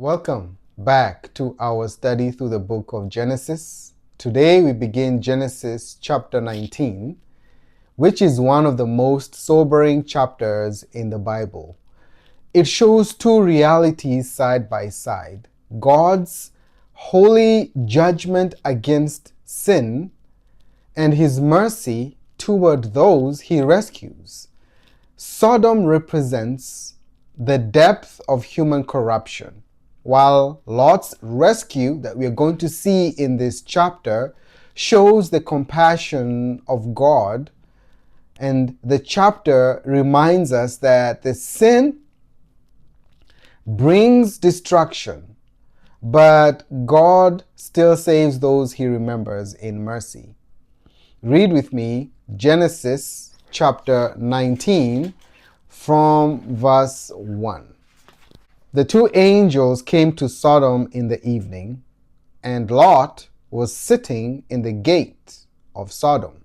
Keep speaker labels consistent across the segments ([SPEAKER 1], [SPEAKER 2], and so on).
[SPEAKER 1] Welcome back to our study through the book of Genesis. Today we begin Genesis chapter 19, which is one of the most sobering chapters in the Bible. It shows two realities side by side: God's holy judgment against sin and his mercy toward those he rescues. Sodom represents the depth of human corruption, while Lot's rescue that we are going to see in this chapter shows the compassion of God. And the chapter reminds us that the sin brings destruction, but God still saves those he remembers in mercy. Read with me Genesis chapter 19 from verse 1. The two angels came to Sodom in the evening, and Lot was sitting in the gate of Sodom.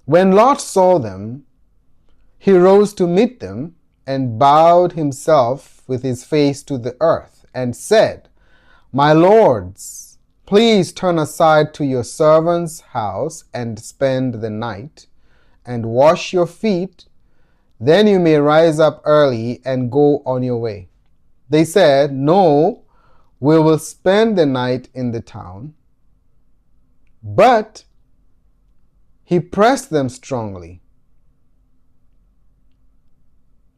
[SPEAKER 1] When Lot saw them, he rose to meet them and bowed himself with his face to the earth and said, "My lords, please turn aside to your servant's house and spend the night, and wash your feet. Then you may rise up early and go on your way." They said, "No, we will spend the night in the town." But he pressed them strongly.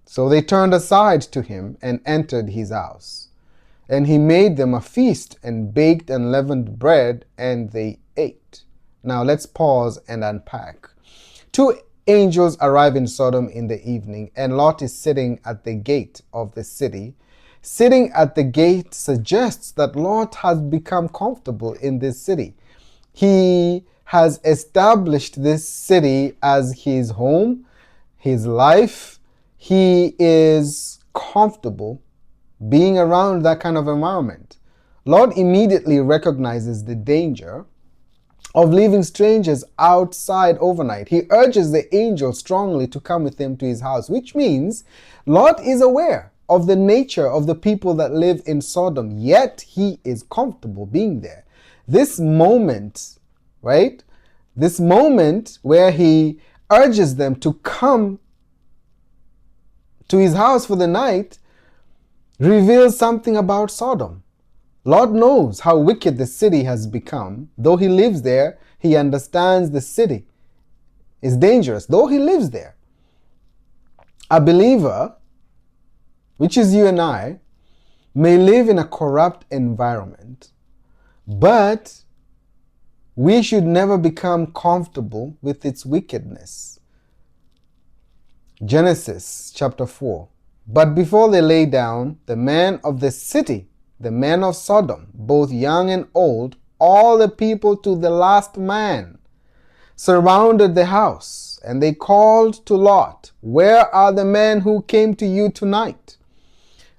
[SPEAKER 1] So they turned aside to him and entered his house. And he made them a feast and baked unleavened bread, and they ate. Now let's pause and unpack. Two angels arrive in Sodom in the evening, and Lot is sitting at the gate of the city. Sitting at the gate suggests that Lot has become comfortable in this city. He has established this city as his home, his life. He is comfortable being around that kind of environment. Lot immediately recognizes the danger of leaving strangers outside overnight. He urges the angel strongly to come with him to his house, which means Lot is aware of the nature of the people that live in Sodom, yet he is comfortable being there. This moment, right? This moment where he urges them to come to his house for the night reveals something about Sodom. Lot knows how wicked the city has become. Though he lives there, he understands the city is dangerous. Though he lives there, a believer, which is you and I, may live in a corrupt environment, but we should never become comfortable with its wickedness. Genesis chapter 4. But before they lay down, the men of the city, the men of Sodom, both young and old, all the people to the last man, surrounded the house, and they called to Lot, "Where are the men who came to you tonight?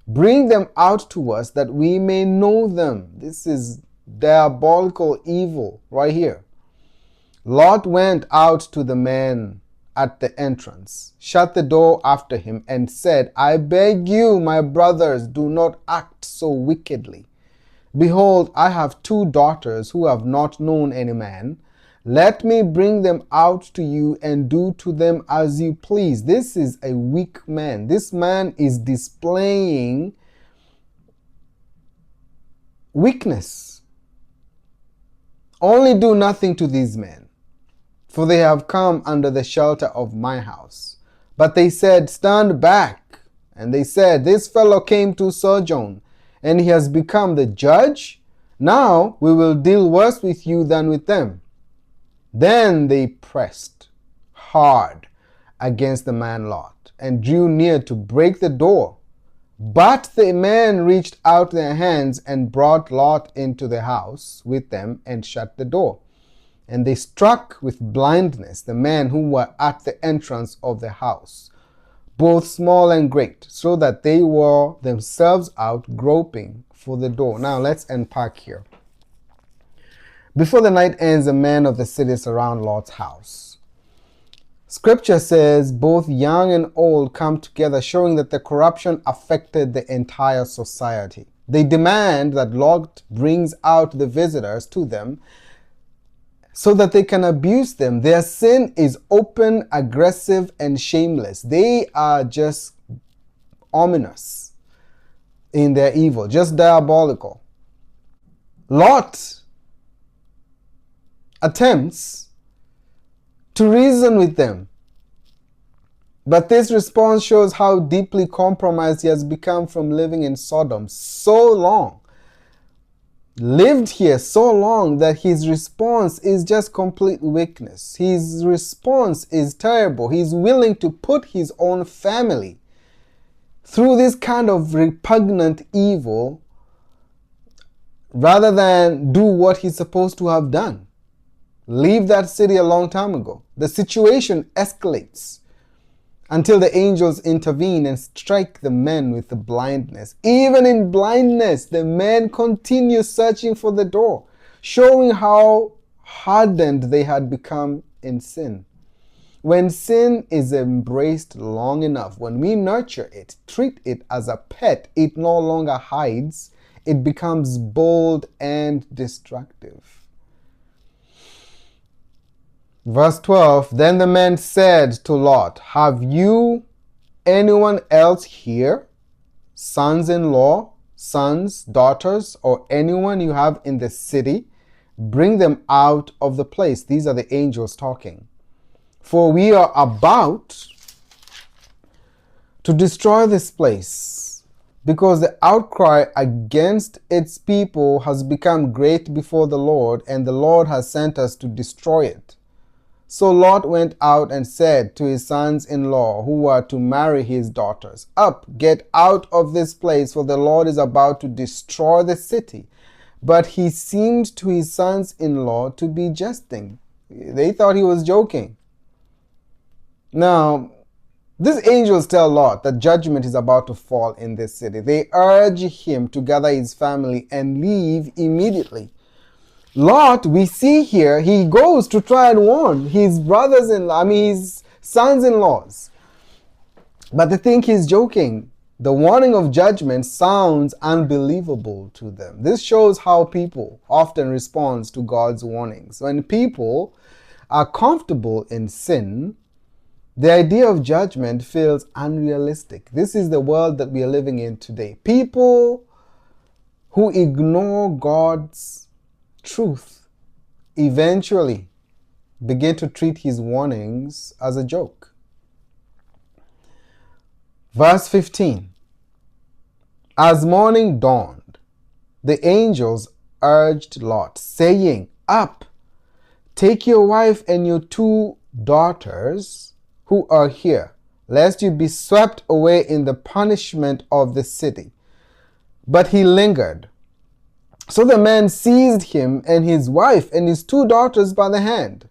[SPEAKER 1] Bring them out to us that we may know them." This is diabolical evil right here. Lot went out to the men at the entrance, shut the door after him, and said, "I beg you, my brothers, do not act so wickedly. Behold, I have two daughters who have not known any man. Let me bring them out to you and do to them as you please." This is a weak man. This man is displaying weakness. "Only do nothing to these men, for they have come under the shelter of my house." But they said, "Stand back." And they said, "This fellow came to sojourn, and he has become the judge. Now we will deal worse with you than with them." Then they pressed hard against the man Lot, and drew near to break the door. But the men reached out their hands and brought Lot into the house with them and shut the door. And they struck with blindness the men who were at the entrance of the house, both small and great, so that they wore themselves out groping for the door. Now let's unpack here. Before the night ends, the men of the city surround Lot's house. Scripture says both young and old come together, showing that the corruption affected the entire society. They demand that Lot brings out the visitors to them so that they can abuse them. Their sin is open, aggressive, and shameless. They are just ominous in their evil, just diabolical. Lot attempts to reason with them, but this response shows how deeply compromised he has become from living in Sodom so long. Lived here so long that his response is just complete weakness. His response is terrible. He's willing to put his own family through this kind of repugnant evil rather than do what he's supposed to have done. Leave that city a long time ago. The situation escalates until the angels intervene and strike the men with the blindness. Even in blindness, the men continue searching for the door, showing how hardened they had become in sin. When sin is embraced long enough, when we nurture it, treat it as a pet, it no longer hides, it becomes bold and destructive. Verse 12, then the men said to Lot, have you anyone else here, sons-in-law, sons, daughters, or anyone you have in the city? Bring them out of the place. These are the angels talking. For we are about to destroy this place, because the outcry against its people has become great before the Lord, and the Lord has sent us to destroy it. So Lot went out and said to his sons-in-law who were to marry his daughters, up, get out of this place, for the Lord is about to destroy the city. But he seemed to his sons-in-law to be jesting. They thought he was joking. Now, these angels tell Lot that judgment is about to fall in this city. They urge him to gather his family and leave immediately. Lot, we see here, he goes to try and warn his his sons-in-laws. But they think he's joking. The warning of judgment sounds unbelievable to them. This shows how people often respond to God's warnings. When people are comfortable in sin, the idea of judgment feels unrealistic. This is the world that we are living in today. People who ignore God's truth eventually begin to treat his warnings as a joke. Verse 15. As morning dawned, the angels urged Lot, saying, up, take your wife and your 2 daughters who are here, lest you be swept away in the punishment of the city. But he lingered. So the man seized him and his wife and his 2 daughters by the hand,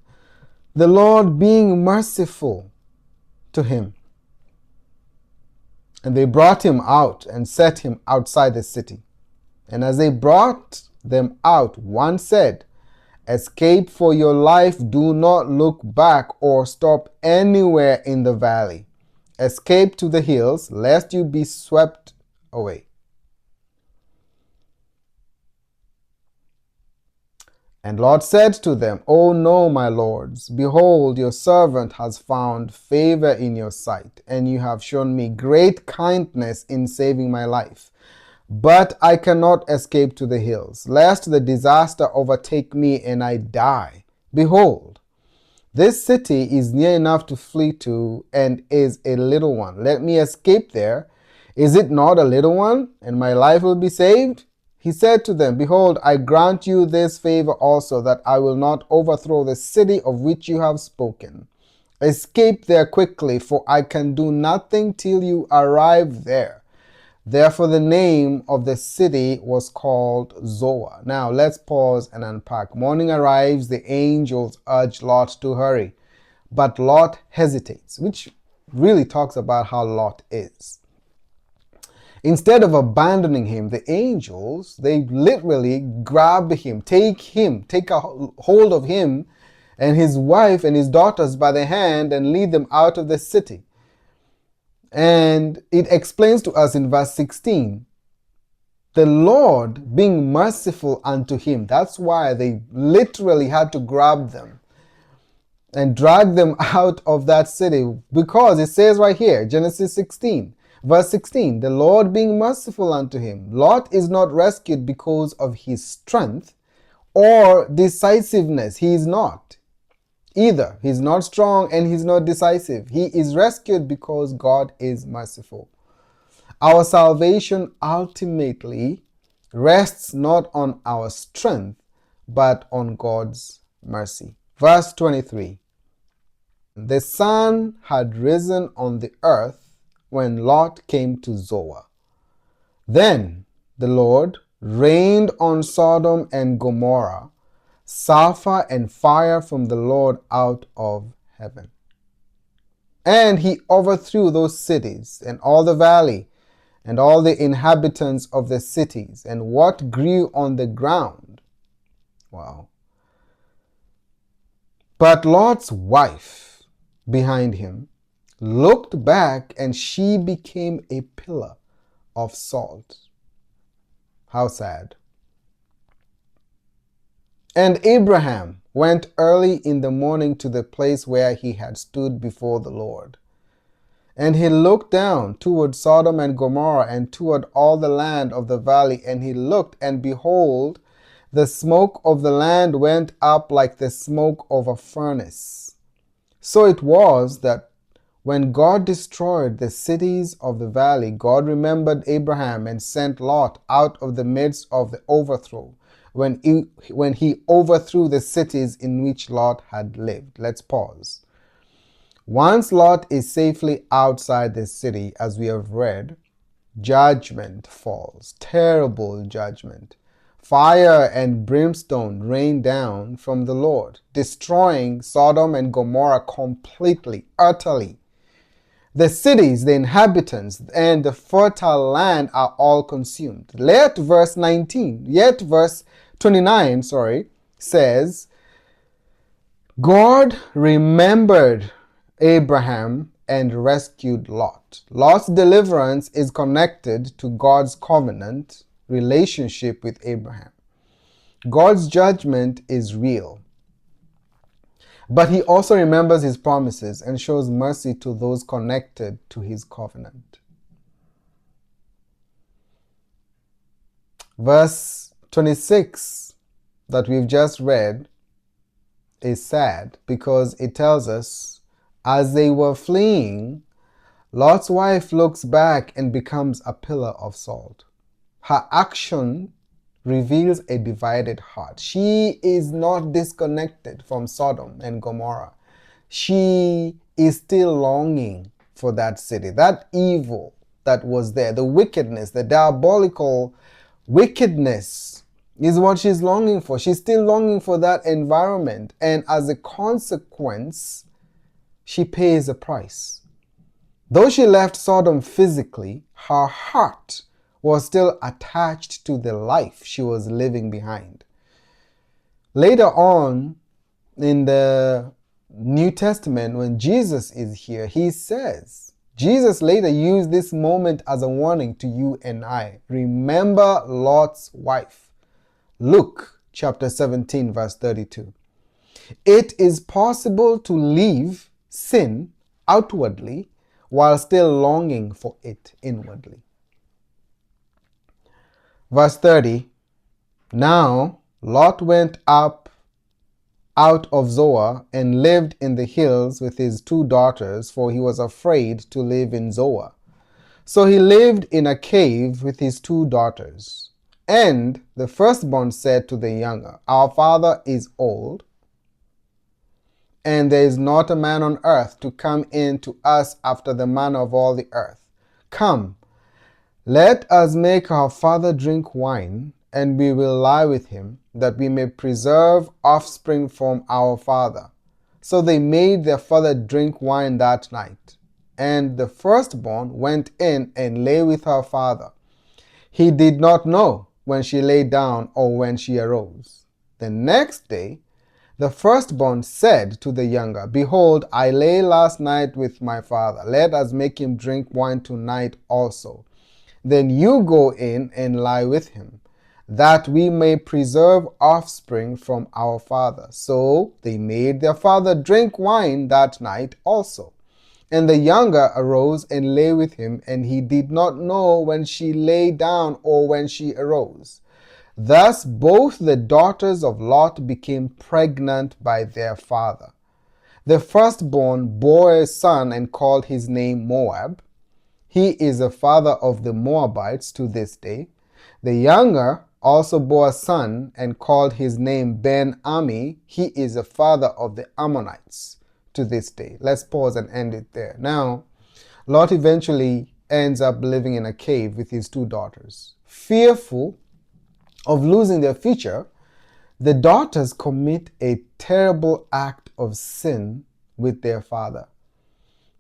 [SPEAKER 1] the Lord being merciful to him. And they brought him out and set him outside the city. And as they brought them out, one said, escape for your life, do not look back or stop anywhere in the valley. Escape to the hills, lest you be swept away. And Lot said to them, O no, my lords, behold, your servant has found favor in your sight, and you have shown me great kindness in saving my life. But I cannot escape to the hills, lest the disaster overtake me and I die. Behold, this city is near enough to flee to, and is a little one. Let me escape there. Is it not a little one, and my life will be saved? He said to them, behold, I grant you this favor also, that I will not overthrow the city of which you have spoken. Escape there quickly, for I can do nothing till you arrive there. Therefore the name of the city was called Zoar. Now let's pause and unpack. Morning arrives, the angels urge Lot to hurry, but Lot hesitates, which really talks about how Lot is. Instead of abandoning him, the angels, they literally grab him, take a hold of him, and his wife and his daughters by the hand and lead them out of the city. And it explains to us in verse 16, the Lord being merciful unto him. That's why they literally had to grab them and drag them out of that city, because it says right here, Genesis 16, verse 16, the Lord being merciful unto him. Lot is not rescued because of his strength or decisiveness. He is not either. He's not strong and he's not decisive. He is rescued because God is merciful. Our salvation ultimately rests not on our strength, but on God's mercy. Verse 23. The sun had risen on the earth when Lot came to Zoar. Then the Lord rained on Sodom and Gomorrah sulfur and fire from the Lord out of heaven. And he overthrew those cities and all the valley and all the inhabitants of the cities and what grew on the ground. Wow. But Lot's wife behind him looked back, and she became a pillar of salt. How sad. And Abraham went early in the morning to the place where he had stood before the Lord. And he looked down toward Sodom and Gomorrah and toward all the land of the valley. And he looked, and behold, the smoke of the land went up like the smoke of a furnace. So it was that when God destroyed the cities of the valley, God remembered Abraham and sent Lot out of the midst of the overthrow, when he overthrew the cities in which Lot had lived. Let's pause. Once Lot is safely outside the city, as we have read, judgment falls, terrible judgment. Fire and brimstone rain down from the Lord, destroying Sodom and Gomorrah completely, utterly. The cities, the inhabitants, and the fertile land are all consumed. Yet verse 29, says, God remembered Abraham and rescued Lot. Lot's deliverance is connected to God's covenant relationship with Abraham. God's judgment is real, but he also remembers his promises and shows mercy to those connected to his covenant. Verse 26 that we've just read is sad because it tells us, as they were fleeing, Lot's wife looks back and becomes a pillar of salt. Her action reveals a divided heart. She is not disconnected from Sodom and Gomorrah. She is still longing for that city, that evil that was there, the wickedness, the diabolical wickedness is what she's longing for. She's still longing for that environment, and as a consequence, she pays a price. Though she left Sodom physically, her heart was still attached to the life she was living behind. Later on in the New Testament, when Jesus is here, he says, Jesus later used this moment as a warning to you and I. Remember Lot's wife. Luke chapter 17, verse 32. It is possible to leave sin outwardly while still longing for it inwardly. Verse 30, now Lot went up out of Zoar and lived in the hills with his 2 daughters, for he was afraid to live in Zoar. So he lived in a cave with his 2 daughters. And the firstborn said to the younger, our father is old, and there is not a man on earth to come in to us after the manner of all the earth. Come, let us make our father drink wine, and we will lie with him, that we may preserve offspring from our father. So they made their father drink wine that night. And the firstborn went in and lay with her father. He did not know when she lay down or when she arose. The next day, The firstborn said to the younger, Behold, I lay last night with my father. Let us make him drink wine tonight also. Then you go in and lie with him, that we may preserve offspring from our father. So they made their father drink wine that night also. And the younger arose and lay with him, and he did not know when she lay down or when she arose. Thus both the daughters of Lot became pregnant by their father. The firstborn bore a son and called his name Moab. He is the father of the Moabites to this day. The younger also bore a son and called his name Ben-Ami. He is the father of the Ammonites to this day. Let's pause and end it there. Now, Lot eventually ends up living in a cave with his two daughters. Fearful of losing their future, the daughters commit a terrible act of sin with their father.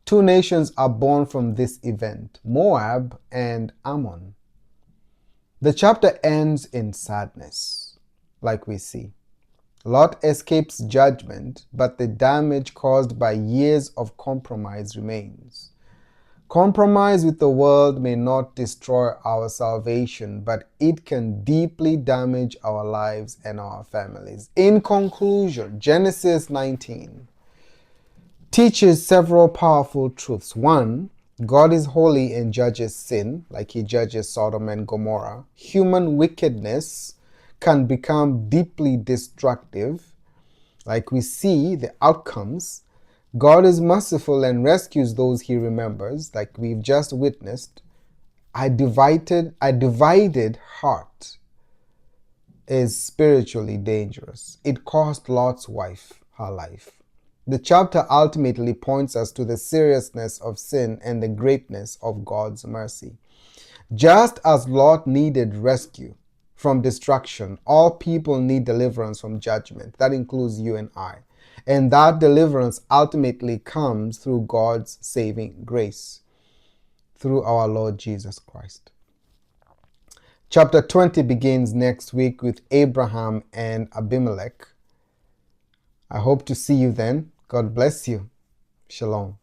[SPEAKER 1] Two nations are born from this event, Moab and Ammon. The chapter ends in sadness, like we see. Lot escapes judgment, but the damage caused by years of compromise remains. Compromise with the world may not destroy our salvation, but it can deeply damage our lives and our families. In conclusion, Genesis 19 teaches several powerful truths. One, God is holy and judges sin, like he judges Sodom and Gomorrah. Human wickedness can become deeply destructive, like we see the outcomes. God is merciful and rescues those he remembers, like we've just witnessed. A divided heart is spiritually dangerous. It cost Lot's wife her life. The chapter ultimately points us to the seriousness of sin and the greatness of God's mercy. Just as Lot needed rescue from destruction, all people need deliverance from judgment. That includes you and I. And that deliverance ultimately comes through God's saving grace, through our Lord Jesus Christ. Chapter 20 begins next week with Abraham and Abimelech. I hope to see you then. God bless you. Shalom.